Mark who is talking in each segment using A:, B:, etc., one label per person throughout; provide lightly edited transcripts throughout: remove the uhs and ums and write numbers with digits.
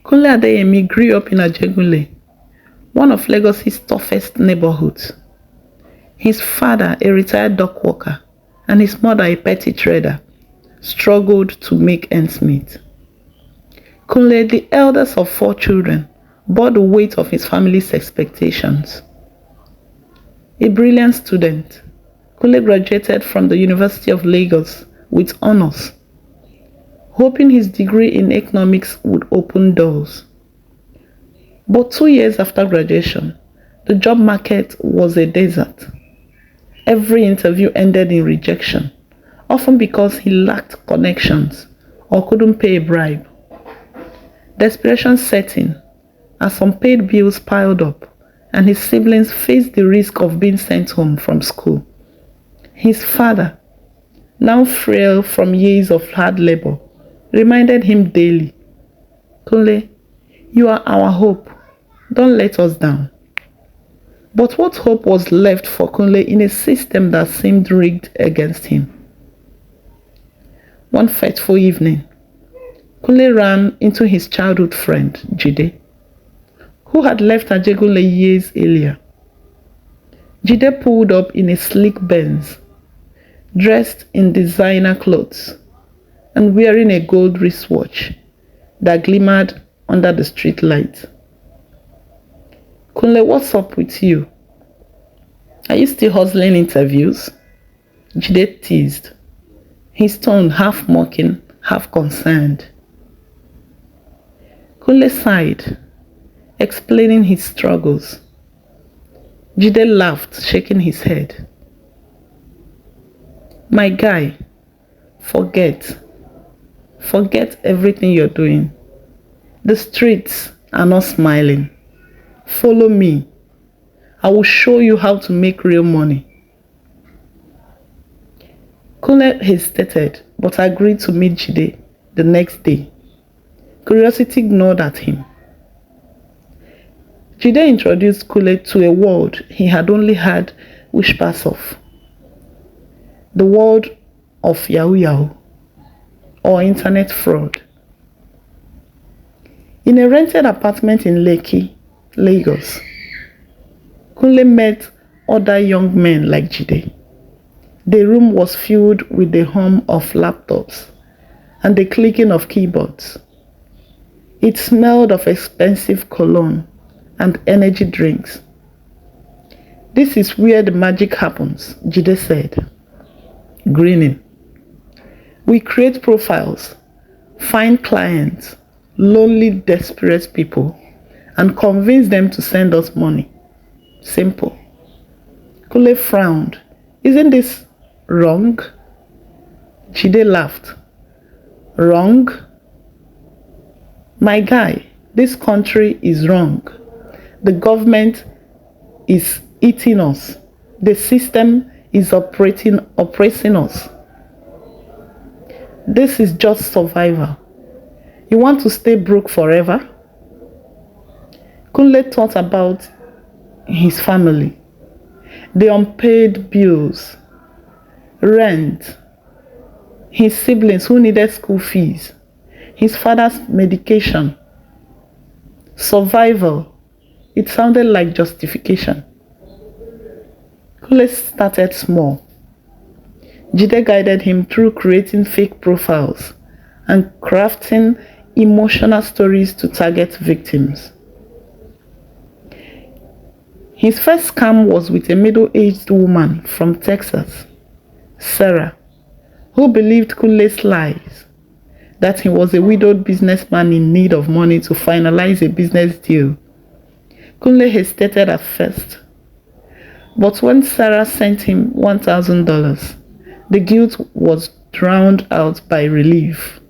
A: Kunle Adeyemi grew up in Ajegunle, one of Lagos's toughest neighborhoods. His father, a retired dock worker, and his mother, a petty trader, struggled to make ends meet. Kunle, the eldest of four children, bore the weight of his family's expectations. A brilliant student, Kunle graduated from the University of Lagos with honors, hoping his degree in economics would open doors. But 2 years after graduation, the job market was a desert. Every interview ended in rejection, often because he lacked connections or couldn't pay a bribe. Desperation set in as unpaid bills piled up and his siblings faced the risk of being sent home from school. His father, now frail from years of hard labor, reminded him daily, "Kunle, you are our hope. Don't let us down." But what hope was left for Kunle in a system that seemed rigged against him? One fateful evening, Kunle ran into his childhood friend, Jide, who had left Ajegunle years earlier. Jide pulled up in a sleek Benz, dressed in designer clothes, and wearing a gold wristwatch that glimmered under the street light. "Kunle, what's up with you? Are you still hustling interviews?" Jide teased, his tone half mocking, half concerned. Kunle sighed, explaining his struggles. Jide laughed, shaking his head. "My guy, forget everything you're doing. The streets are not smiling. Follow me. I will show you how to make real money." Kunle hesitated but agreed to meet Jide the next day. Curiosity gnawed at him. Jide introduced Kunle to a world he had only heard whispers of. The world of Yahoo or internet fraud. In a rented apartment in Lekki, Lagos, Kunle met other young men like Jide. The room was filled with the hum of laptops and the clicking of keyboards. It smelled of expensive cologne and energy drinks. "This is where the magic happens," Jide said, grinning. "We create profiles, find clients, lonely, desperate people, and convince them to send us money. Simple." Kunle frowned. "Isn't this wrong?" Jide laughed. "Wrong? My guy, this country is wrong. The government is eating us. The system is oppressing us. This is just survival. You want to stay broke forever?" Kunle thought about his family, the unpaid bills, rent, his siblings who needed school fees, his father's medication. Survival. It sounded like justification. Kunle started small. Jide guided him through creating fake profiles and crafting emotional stories to target victims. His first scam was with a middle-aged woman from Texas, Sarah, who believed Kunle's lies that he was a widowed businessman in need of money to finalize a business deal. Kunle hesitated at first, but when Sarah sent him $1,000, the guilt was drowned out by relief.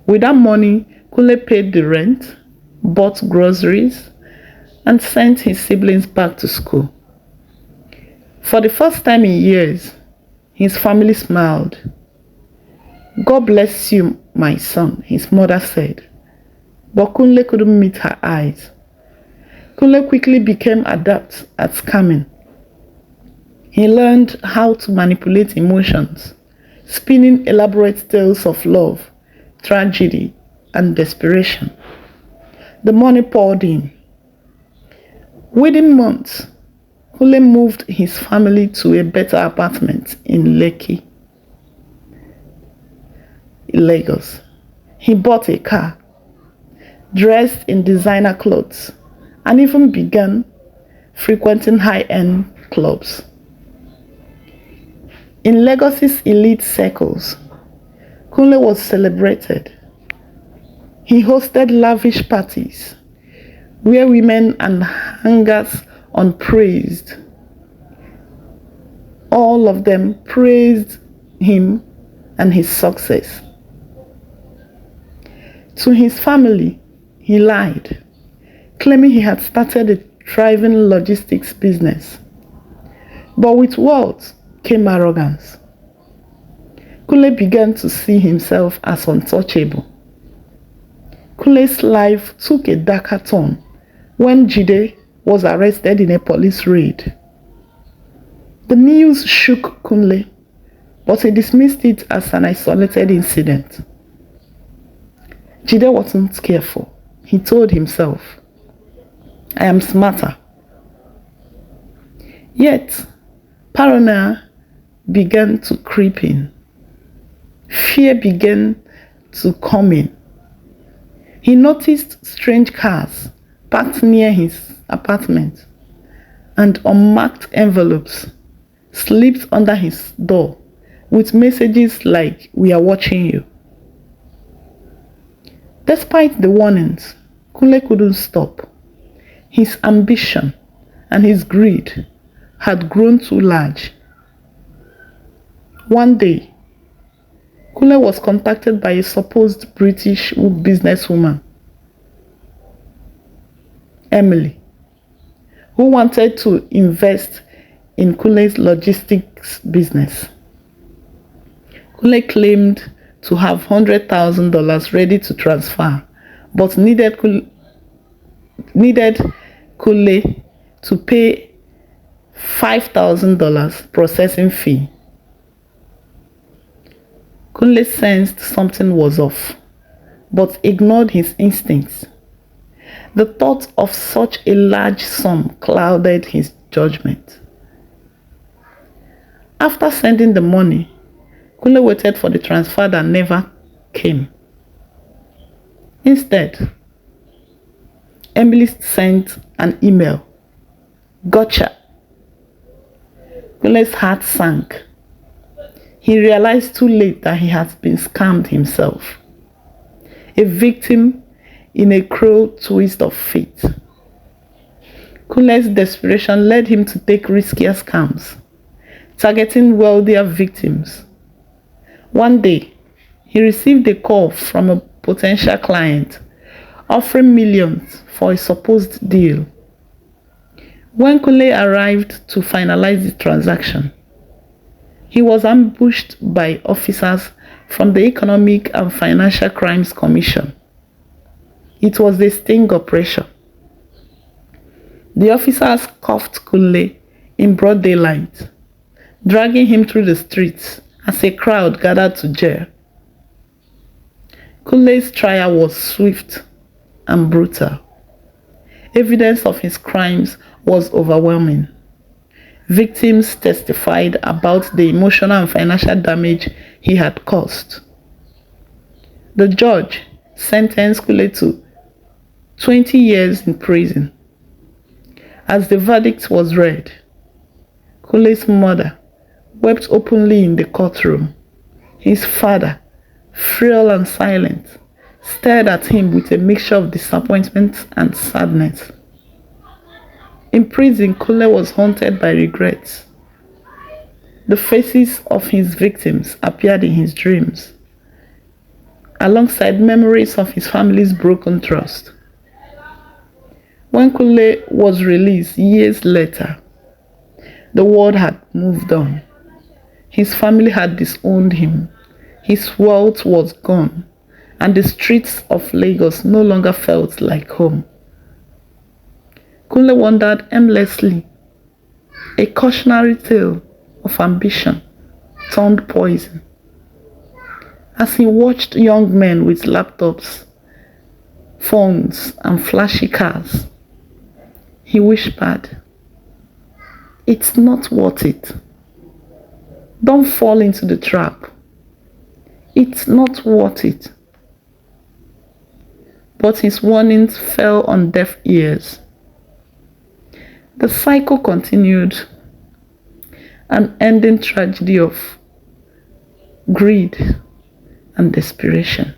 A: With that money, Kunle paid the rent, bought groceries, and sent his siblings back to school. For the first time in years, his family smiled. "God bless you, my son," his mother said. But Kunle couldn't meet her eyes. Kunle quickly became adept at scamming. He learned how to manipulate emotions, spinning elaborate tales of love, tragedy, and desperation. The money poured in. Within months, Kunle moved his family to a better apartment in Lekki, Lagos. He bought a car, dressed in designer clothes, and even began frequenting high-end clubs. In Lagos's elite circles, Kunle was celebrated. He hosted lavish parties where women and hangers unpraised. All of them praised him and his success. To his family, he lied, claiming he had started a thriving logistics business. But with wealth came arrogance. Kunle began to see himself as untouchable. Kunle's life took a darker turn when Jide was arrested in a police raid. The news shook Kunle, but he dismissed it as an isolated incident. Jide wasn't careful. He told himself, "I am smarter." Yet, paranoia began to creep in. Fear began to come in. He noticed strange cars parked near his apartment and unmarked envelopes slipped under his door with messages like, "We are watching you." Despite the warnings, Kunle couldn't stop. His ambition and his greed had grown too large. One day, Kunle was contacted by a supposed British businesswoman, Emily, who wanted to invest in Kunle's logistics business. Kunle claimed to have $100,000 ready to transfer, but needed Kunle to pay $5,000 processing fee. Kunle sensed something was off, but ignored his instincts. The thought of such a large sum clouded his judgment. After sending the money, Kunle waited for the transfer that never came. Instead, Emily sent an email. "Gotcha." Kunle's heart sank. He realized too late that he had been scammed himself, a victim in a cruel twist of fate. Kunle's desperation led him to take riskier scams, targeting wealthier victims. One day, he received a call from a potential client offering millions for a supposed deal. When Kunle arrived to finalize the transaction, he was ambushed by officers from the Economic and Financial Crimes Commission. It was a sting operation. The officers cuffed Kunle in broad daylight, dragging him through the streets as a crowd gathered to jail. Kunle's trial was swift and brutal. Evidence of his crimes was overwhelming. Victims testified about the emotional and financial damage he had caused. The judge sentenced Kunle to 20 years in prison. As the verdict was read, Kunle's mother wept openly in the courtroom. His father, frail and silent, stared at him with a mixture of disappointment and sadness. In prison, Kunle was haunted by regrets. The faces of his victims appeared in his dreams, alongside memories of his family's broken trust. When Kunle was released years later, the world had moved on. His family had disowned him. His wealth was gone, and the streets of Lagos no longer felt like home. Kunle wandered aimlessly, a cautionary tale of ambition turned poison. As he watched young men with laptops phones, and flashy cars. He whispered, "It's not worth it. Don't fall into the trap. It's not worth it." But his warnings fell on deaf ears. The cycle continued, an ending tragedy of greed and desperation.